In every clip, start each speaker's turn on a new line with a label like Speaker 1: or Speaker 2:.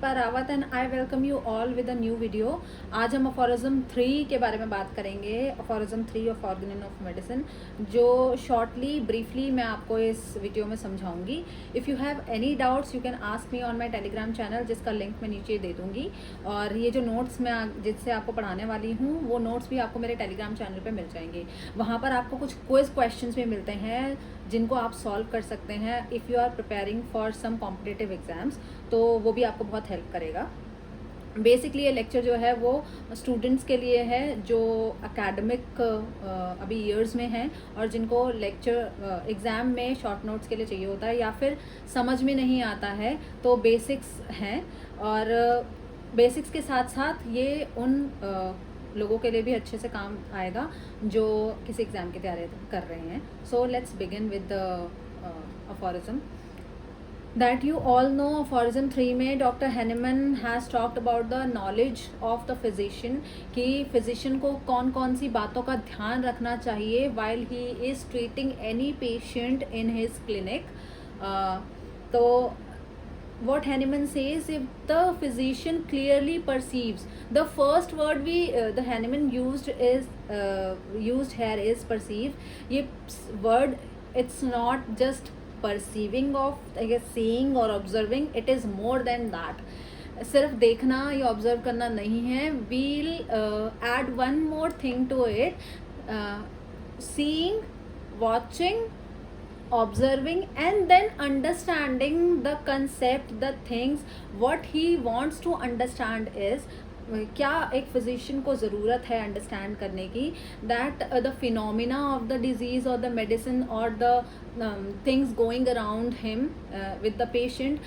Speaker 1: Deepa Rawat and I welcome you all with a new video. आज हम aphorism 3 के बारे में बात करेंगे। Aphorism 3 of Organon of medicine, जो शॉर्टली ब्रीफली मैं आपको इस वीडियो में समझाऊंगी। If you have any doubts you can ask me on my Telegram channel, जिसका लिंक मैं नीचे दे दूँगी। और ये जो नोट्स मैं जिससे आपको पढ़ाने वाली हूँ वो नोट्स भी आपको मेरे टेलीग्राम चैनल पर मिल जाएंगे। वहाँ पर आपको कुछ क्विज क्वेश्चंस भी मिलते हैं जिनको आप सॉल्व कर सकते हैं if you are preparing for some competitive exams, तो वो भी आपको बहुत हेल्प करेगा। बेसिकली ये लेक्चर जो है वो स्टूडेंट्स के लिए है जो एकेडमिक अभी ईयर्स में हैं और जिनको लेक्चर एग्ज़ाम में शॉर्ट नोट्स के लिए चाहिए होता है या फिर समझ में नहीं आता है, तो बेसिक्स हैं। और बेसिक्स के साथ साथ ये उन लोगों के लिए भी अच्छे से काम आएगा जो किसी एग्ज़ाम की तैयारी कर रहे हैं। So let's begin with the aphorism that you all know। Aphorism 3 में doctor Hahnemann has talked about the knowledge of the physician, कि फिजिशियन को कौन कौन सी बातों का ध्यान रखना चाहिए while he is treating any patient in his clinic. तो what Hahnemann says, if the physician clearly perceives, the first word the Hahnemann used here is perceive। ये word, it's not just perceiving of I guess seeing or observing, it is more than that। सिर्फ देखना या observe करना नहीं है। we'll add one more thing to it, seeing, watching, observing and then understanding the concept, the things what he wants to understand is, क्या एक physician को ज़रूरत है अंडरस्टैंड करने की, that the phenomena of the disease और the medicine और the things going around him with the patient,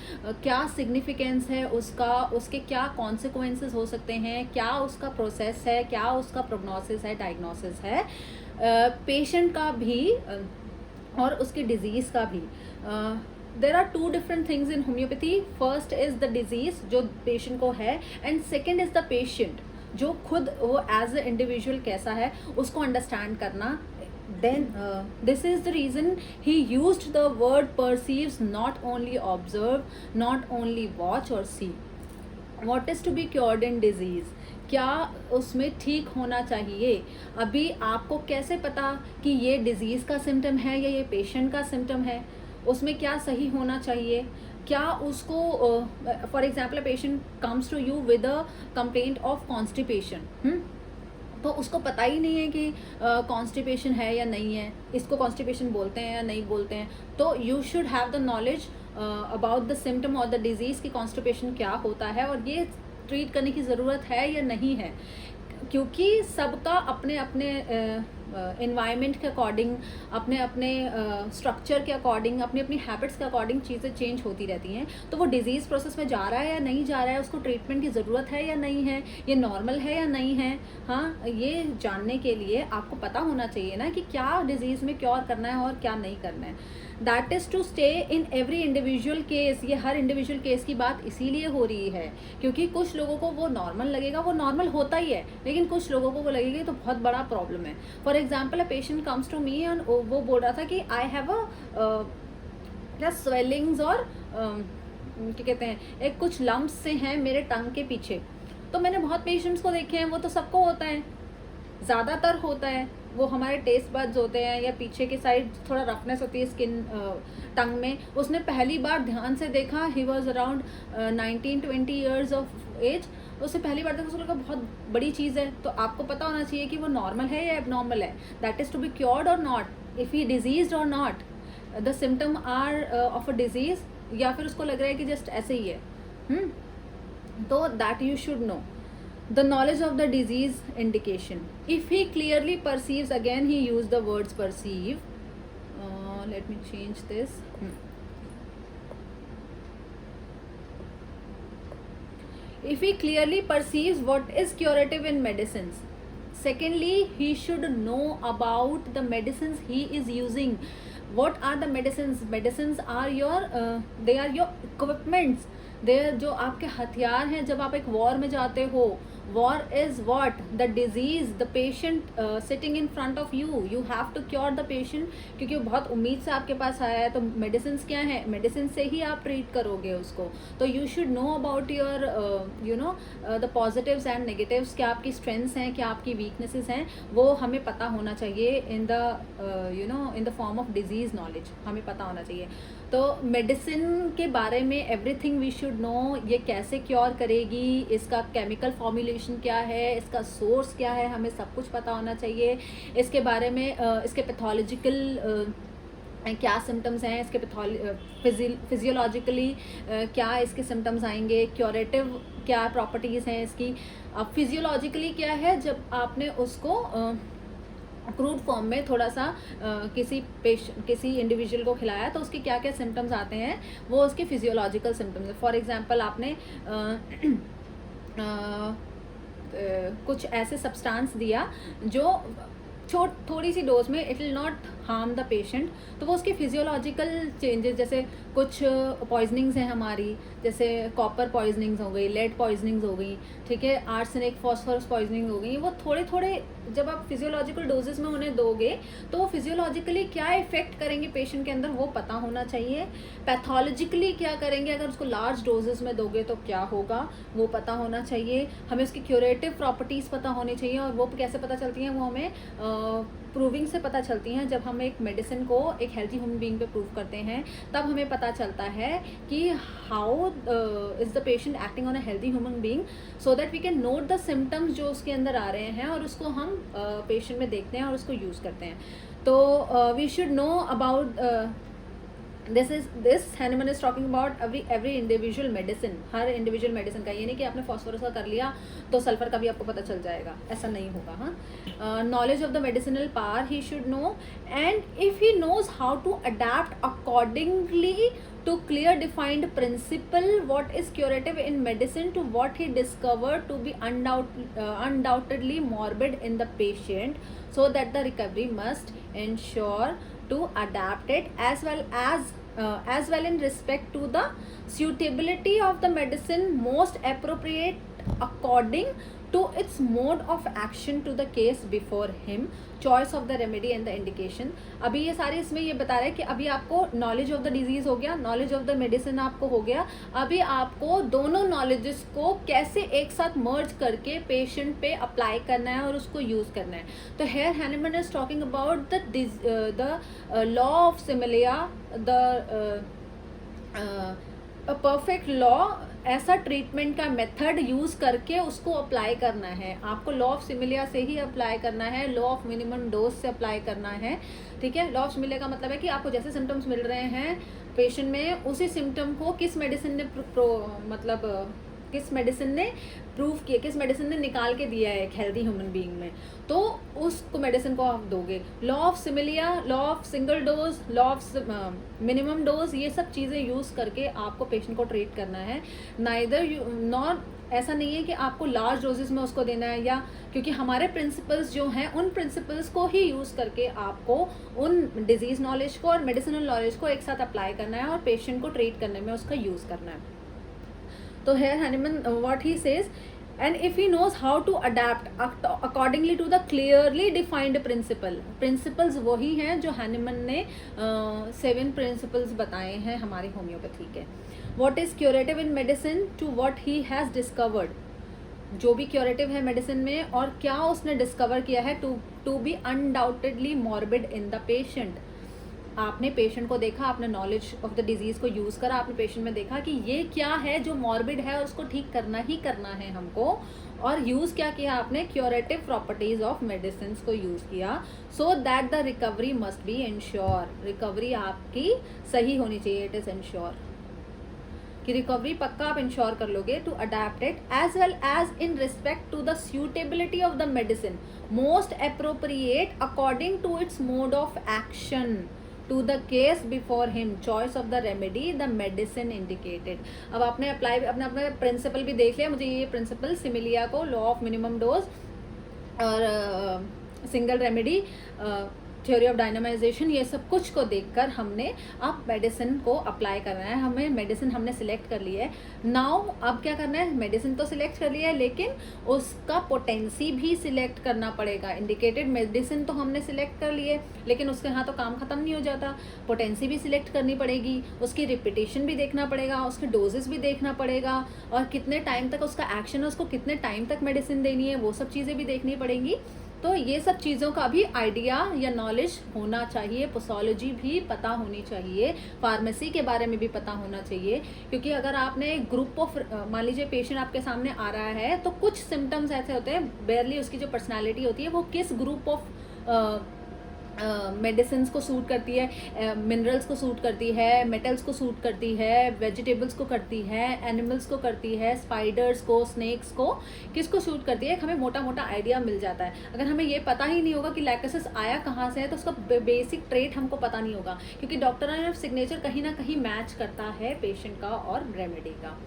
Speaker 1: क्या सिग्निफिकेंस है उसका, उसके क्या कॉन्सिक्वेंसेस हो सकते हैं, क्या उसका प्रोसेस है, क्या उसका प्रोग्नोसिस है, डायग्नोसिस है पेशेंट का भी और उसकी डिजीज़ का भी। There are two different things in homeopathy. First is the disease जो पेशेंट को है and second is the patient जो खुद वो एज ए इंडिविजुअल कैसा है उसको अंडरस्टैंड करना। Then this is the reason he used the word perceives, not only observe, not only watch और see. What is to be cured in disease, क्या उसमें ठीक होना चाहिए। अभी आपको कैसे पता कि ये डिजीज़ का सिम्टम है या ये पेशेंट का सिम्टम है, उसमें क्या सही होना चाहिए। क्या उसको for example patient comes to you with a complaint of constipation, तो उसको पता ही नहीं है कि कॉन्स्टिपेशन है या नहीं है, इसको कॉन्स्टिपेशन बोलते हैं या नहीं बोलते हैं। तो you should have the knowledge about the symptom और द डिजीज़ की कॉन्स्टिपेशन क्या होता है और ये ट्रीट करने की ज़रूरत है या नहीं है, क्योंकि सबका अपने अपने इन्वायरमेंट के अकॉर्डिंग, अपने अपने स्ट्रक्चर के अकॉर्डिंग, अपनी अपनी हैबिट्स के अकॉर्डिंग चीज़ें चेंज होती रहती हैं। तो वो डिजीज़ प्रोसेस में जा रहा है या नहीं जा रहा है, उसको ट्रीटमेंट की ज़रूरत है या नहीं है, ये नॉर्मल है या नहीं है। हाँ, ये जानने के लिए आपको पता होना चाहिए ना कि क्या डिजीज़ में क्योर करना है और क्या नहीं करना है। That is to stay in every individual case. ये हर इंडिविजुअल केस की बात इसीलिए हो रही है क्योंकि कुछ लोगों को वो नॉर्मल लगेगा, वो नॉर्मल होता ही है, लेकिन कुछ लोगों को वो लगेगा तो बहुत बड़ा प्रॉब्लम है। For example a patient comes to me and वो बोल रहा था कि आई हैव अ स्वेलिंग्स और क्या कहते हैं, एक कुछ लम्प्स से हैं मेरे टंग के पीछे। तो मैंने बहुत पेशेंट्स को देखे हैं, वो तो सबको होता है, ज़्यादातर होता है, वो हमारे टेस्ट बड्स होते हैं या पीछे की साइड थोड़ा रफनेस होती है स्किन टंग में। उसने पहली बार ध्यान से देखा, he was around 19-20 years of age, उससे पहली बार देखा, उसको लगा बहुत बड़ी चीज़ है। तो आपको पता होना चाहिए कि वो नॉर्मल है या एबनॉर्मल है, that is to be cured or not, if he diseased or not, the symptom are of a disease, या फिर उसको लग रहा है कि जस्ट ऐसे ही है। तो that you should know the knowledge of the disease indication। if he clearly perceives, again he used the words perceive, let me change this, if he clearly perceives what is curative in medicines। secondly, he should know about the medicines he is using। what are the medicines? Medicines are your they are your equipments there जो आपके हथियार हैं जब आप एक war में जाते हो, war is what the disease the patient sitting in front of you, you have to cure the patient, क्योंकि वो बहुत उम्मीद से आपके पास आया है। तो मेडिसिन क्या है, मेडिसिन से ही आप ट्रीट करोगे उसको। तो you should know about your you know the positives and negatives, क्या आपकी स्ट्रेंथ्स हैं, क्या आपकी वीकनेसेस हैं, वो हमें पता होना चाहिए in the you know in the form of disease knowledge, हमें पता होना चाहिए। तो मेडिसिन के बारे में एवरीथिंग वी शुड नो, ये कैसे क्योर करेगी, इसका केमिकल फॉर्मुलेशन क्या है, इसका सोर्स क्या है, हमें सब कुछ पता होना चाहिए। इसके बारे में इसके पैथोलॉजिकल क्या सिम्टम्स हैं, इसके फिजियोलॉजिकली क्या इसके सिम्टम्स आएंगे, क्योरेटिव क्या प्रॉपर्टीज़ हैं इसकी। अब फिजियोलॉजिकली क्या है, जब आपने उसको क्रूड फॉर्म में थोड़ा सा किसी इंडिविजुअल को खिलाया तो उसके क्या क्या सिम्टम्स आते हैं, वो उसके फिजियोलॉजिकल सिम्टम्स है। फॉर एग्जांपल आपने कुछ ऐसे सब्सटेंस दिया जो थोड़ी सी डोज में it will not harm the patient, तो वो उसके फिजियोलॉजिकल चेंजेस, जैसे कुछ पॉइजनिंग्स हैं हमारी, जैसे कॉपर पॉइजनिंग्स हो गई, लेड पॉइजनिंग्स हो गई, ठीक है, आर्सेनिक फॉस्फोरस पॉइजनिंग हो गई, वो थोड़े थोड़े जब आप फिजियोलॉजिकल डोजेस में उन्हें दोगे तो वो फिजियोलॉजिकली क्या इफेक्ट करेंगे पेशेंट के अंदर, वो पता होना चाहिए। पैथोलॉजिकली क्या करेंगे, अगर उसको लार्ज डोजेस में दोगे तो क्या होगा, वो पता होना चाहिए। हमें उसकी क्यूरेटिव प्रॉपर्टीज़ पता होनी चाहिए, और वो कैसे पता चलती हैं, वो हमें प्रूविंग से पता चलती हैं। जब हम एक मेडिसिन को एक हेल्थी ह्यूमन बीइंग पे प्रूव करते हैं तब हमें पता चलता है कि how is the patient acting on a healthy human being, so that we can note the symptoms जो उसके अंदर आ रहे हैं, और उसको हम पेशेंट में देखते हैं और उसको यूज़ करते हैं। तो we should know about this Hahnemann is talking about every individual medicine, हर इंडिविजुअल मेडिसिन का। ये नहीं कि आपने फॉस्फोरस का कर लिया तो सल्फर का भी आपको पता चल जाएगा, ऐसा नहीं होगा। हाँ, knowledge of the medicinal power he should know, and if he knows how to adapt accordingly to clear defined principle what is curative in medicine to what he discovered to be undoubtedly morbid in the patient, so that the recovery must ensure to adapt it as well in respect to the suitability of the medicine most appropriate according to its mode of action to the case before him, choice of the remedy and the indication। अभी ये सारे इसमें ये बता रहा है कि अभी आपको नॉलेज ऑफ द डिजीज़ हो गया, नॉलेज ऑफ द मेडिसिन आपको हो गया, अभी आपको दोनों नॉलेजेस को कैसे एक साथ मर्ज करके पेशेंट पे अप्लाई करना है और उसको यूज़ करना है। तो here Hahnemann is talking about the law of similia, the perfect law, ऐसा ट्रीटमेंट का मेथड यूज़ करके उसको अप्लाई करना है। आपको लॉ ऑफ सिमिलिया से ही अप्लाई करना है, लॉ ऑफ मिनिमम डोज से अप्लाई करना है, ठीक है। लॉ ऑफ सिमिलिया का मतलब है कि आपको जैसे सिम्टम्स मिल रहे हैं पेशेंट में, उसी सिम्टम को किस मेडिसिन ने किस मेडिसिन ने प्रूव किया, किस मेडिसिन ने निकाल के दिया है एक हेल्दी ह्यूमन बीइंग में, तो उस मेडिसिन को आप दोगे। Law of similia, law of single dose, law of minimum dose, ये सब चीज़ें यूज़ करके आपको पेशेंट को ट्रीट करना है। नॉट ऐसा नहीं है कि आपको लार्ज डोजेस में उसको देना है, या क्योंकि हमारे प्रिंसिपल्स जो हैं उन प्रिंसिपल्स को ही यूज़ करके आपको उन डिजीज़ नॉलेज को और मेडिसिनल नॉलेज को एक साथ अप्लाई करना है और पेशेंट को ट्रीट करने में उसका यूज़ करना है। तो here Hahnemann what he says, and if he knows how to adapt accordingly to the clearly defined principles वही हैं जो हैनिमन ने 7 principles बताए हैं हमारी होम्योपैथी के। what is curative in medicine to what he has discovered, जो भी क्योरेटिव है मेडिसिन में और क्या उसने डिस्कवर किया है, to be undoubtedly morbid in the patient. आपने पेशेंट को देखा, आपने नॉलेज ऑफ द डिजीज़ को यूज़ करा, आपने पेशेंट में देखा कि ये क्या है जो मॉर्बिड है और उसको ठीक करना ही करना है हमको, और यूज़ क्या किया आपने, क्योरेटिव प्रॉपर्टीज़ ऑफ मेडिसिन को यूज़ किया, so that the recovery must be insure. Recovery आपकी सही होनी चाहिए, इट इज़ इंश्योर कि रिकवरी पक्का आप इंश्योर कर लोगे। To adapt it as well as in respect to the suitability of the medicine most appropriate according to its mode of action to the case before him, choice of the remedy, the medicine indicated. अब आपने apply अपने principal भी देख लिया, मुझे ये principal similia को, law of minimum dose और single remedy, theory of dynamisation, ये सब कुछ को देखकर हमने अब मेडिसिन को अप्लाई करना है। हमें मेडिसिन हमने सिलेक्ट कर ली है। नाउ अब क्या करना है, मेडिसिन तो सिलेक्ट कर लिया है लेकिन उसका पोटेंसी भी सिलेक्ट करना पड़ेगा। इंडिकेटेड मेडिसिन तो हमने सिलेक्ट कर लिए लेकिन उसके यहाँ तो काम ख़त्म नहीं हो जाता, पोटेंसी भी सिलेक्ट करनी पड़ेगी, उसकी रिपीटेशन भी देखना पड़ेगा, उसके डोजेस भी देखना पड़ेगा और कितने टाइम तक उसका एक्शन है, उसको कितने टाइम तक मेडिसिन देनी है, वो सब चीज़ें भी देखनी पड़ेंगी। तो ये सब चीज़ों का भी आइडिया या नॉलेज होना चाहिए। पोसोलॉजी भी पता होनी चाहिए, फार्मेसी के बारे में भी पता होना चाहिए, क्योंकि अगर आपने ग्रुप ऑफ, मान लीजिए पेशेंट आपके सामने आ रहा है तो कुछ सिम्टम्स ऐसे होते हैं, बेयरली उसकी जो पर्सनालिटी होती है वो किस ग्रुप ऑफ मेडिसिन को सूट करती है, मिनरल्स को सूट करती है, मेटल्स को सूट करती है, वेजिटेबल्स को करती है, एनिमल्स को करती है, स्पाइडर्स को, स्नेक्स को, किसको सूट करती है, हमें मोटा मोटा आइडिया मिल जाता है। अगर हमें ये पता ही नहीं होगा कि लैक्टोसिस आया कहाँ से है तो उसका बेसिक ट्रेट हमको पता नहीं होगा, क्योंकि डॉक्टर ने सिग्नेचर कहीं ना कहीं मैच करता है पेशेंट का और रेमेडी का।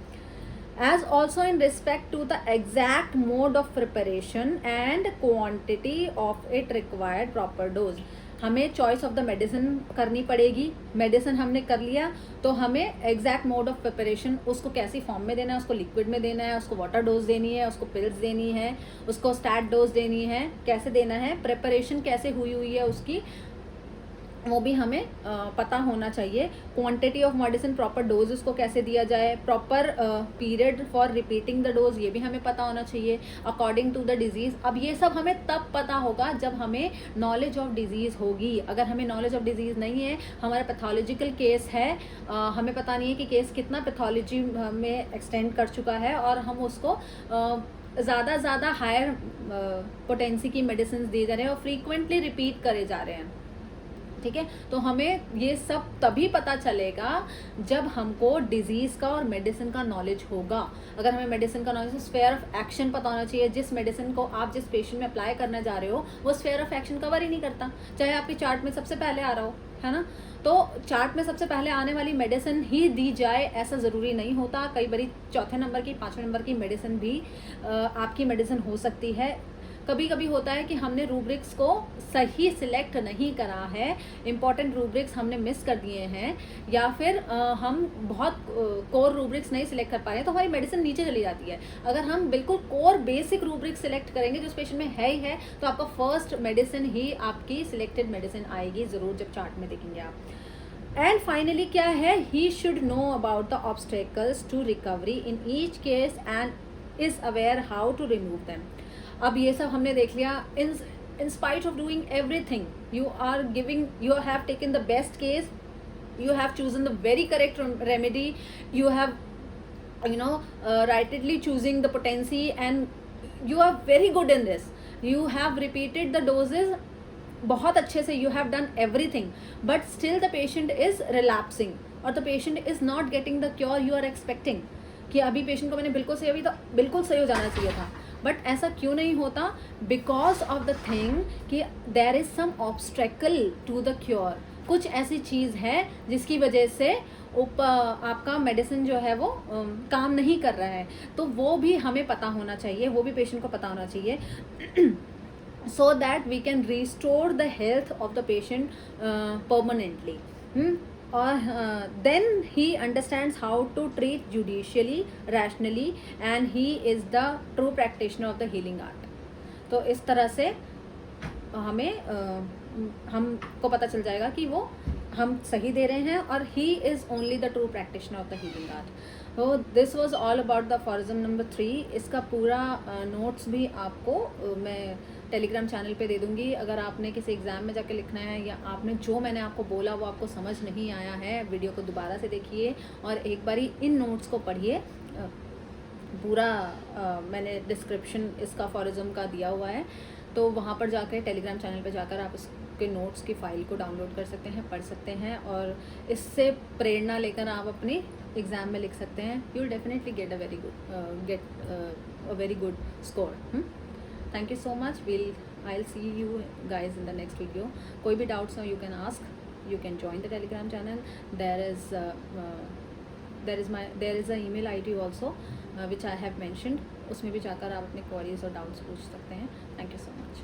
Speaker 1: As also in respect to the exact mode of preparation and quantity of it required proper dose, हमें चॉइस ऑफ द मेडिसिन करनी पड़ेगी। मेडिसिन हमने कर लिया तो हमें एग्जैक्ट मोड ऑफ प्रिपरेशन, उसको कैसी फॉर्म में देना है, उसको लिक्विड में देना है, उसको वाटर डोज देनी है, उसको पिल्स देनी है, उसको स्टैट डोज देनी है, कैसे देना है, प्रिपरेशन कैसे हुई है उसकी, वो भी हमें पता होना चाहिए। Quantity of medicine, proper dose उसको कैसे दिया जाए, proper period for repeating the dose, ये भी हमें पता होना चाहिए अकॉर्डिंग टू द डिजीज़। अब ये सब हमें तब पता होगा जब हमें नॉलेज ऑफ डिजीज़ होगी। अगर हमें नॉलेज ऑफ डिजीज़ नहीं है, हमारा पैथोलॉजिकल केस है, हमें पता नहीं है कि केस कितना पैथोलॉजी में एक्सटेंड कर चुका है और हम उसको ज़्यादा हायर पोटेंसी की मेडिसिन दे जा रहे हैं और फ्रीक्वेंटली रिपीट करे जा रहे हैं, ठीक है। तो हमें ये सब तभी पता चलेगा जब हमको डिजीज़ का और मेडिसिन का नॉलेज होगा। अगर हमें मेडिसिन का नॉलेज, स्फेयर ऑफ एक्शन पता होना चाहिए। जिस मेडिसिन को आप जिस पेशेंट में अप्लाई करने जा रहे हो वो स्फेयर ऑफ एक्शन कवर ही नहीं करता, चाहे आपकी चार्ट में सबसे पहले आ रहा हो, है ना। तो चार्ट में सबसे पहले आने वाली मेडिसिन ही दी जाए ऐसा ज़रूरी नहीं होता। कई बारी चौथे नंबर की, पाँचवें नंबर की मेडिसिन भी आपकी मेडिसिन हो सकती है। कभी कभी होता है कि हमने रूब्रिक्स को सही सिलेक्ट नहीं करा है, इंपॉर्टेंट रूब्रिक्स हमने मिस कर दिए हैं, या फिर हम बहुत कोर रूब्रिक्स नहीं सिलेक्ट कर पा रहे हैं तो हमारी मेडिसिन नीचे चली जाती है। अगर हम बिल्कुल कोर बेसिक रूब्रिक्स सिलेक्ट करेंगे जो उस पेशेंट में है ही है तो आपका फर्स्ट मेडिसिन ही आपकी सिलेक्टेड मेडिसिन आएगी ज़रूर, जब चार्ट में देखेंगे आप। एंड फाइनली क्या है, he should know about the obstacles to recovery in each case and is aware how to remove them. अब ये सब हमने देख लिया। In spite of doing everything you are giving, you have taken the best case, you have chosen the very correct remedy, you have rightly choosing the potency and you are very good in this, you have repeated the doses बहुत अच्छे से, you have done everything, but still the patient is relapsing or the patient is not getting the cure you are expecting कि अभी patient को मैंने बिल्कुल सही, अभी तो बिल्कुल सही हो जाना चाहिए था, बट ऐसा क्यों नहीं होता? बिकॉज ऑफ द थिंग कि there is some obstacle to the cure, कुछ ऐसी चीज़ है जिसकी वजह से आपका मेडिसिन जो है वो काम नहीं कर रहा है, तो वो भी हमें पता होना चाहिए, वो भी पेशेंट को पता होना चाहिए so that we can restore the health of the patient permanently. Or then he understands how to treat judicially, rationally, and he is the true practitioner of the healing art. तो इस तरह से हमें हमको पता चल जाएगा कि वो हम सही दे रहे हैं और he is only the true practitioner of the healing art. तो this was all about the फॉरिज्म number 3। इसका पूरा नोट्स भी आपको मैं टेलीग्राम चैनल पे दे दूँगी। अगर आपने किसी एग्ज़ाम में जाके लिखना है या आपने जो मैंने आपको बोला वो आपको समझ नहीं आया है, वीडियो को दोबारा से देखिए और एक बारी इन नोट्स को पढ़िए। पूरा मैंने डिस्क्रिप्शन इसका फॉरिज्म का दिया हुआ है, तो वहाँ पर जाकर टेलीग्राम चैनल पे जाकर आप इसके नोट्स की फ़ाइल को डाउनलोड कर सकते हैं, पढ़ सकते हैं और इससे प्रेरणा लेकर आप अपनी एग्ज़ाम में लिख सकते हैं। You will definitely get a very good score. Thank you so much. I will see you guys in the next video. कोई भी डाउट्स हो you can ask, you can join the Telegram channel. There is a email ID also which I have mentioned, उसमें भी जाकर आप अपने queries और doubts पूछ सकते हैं। Thank you so much.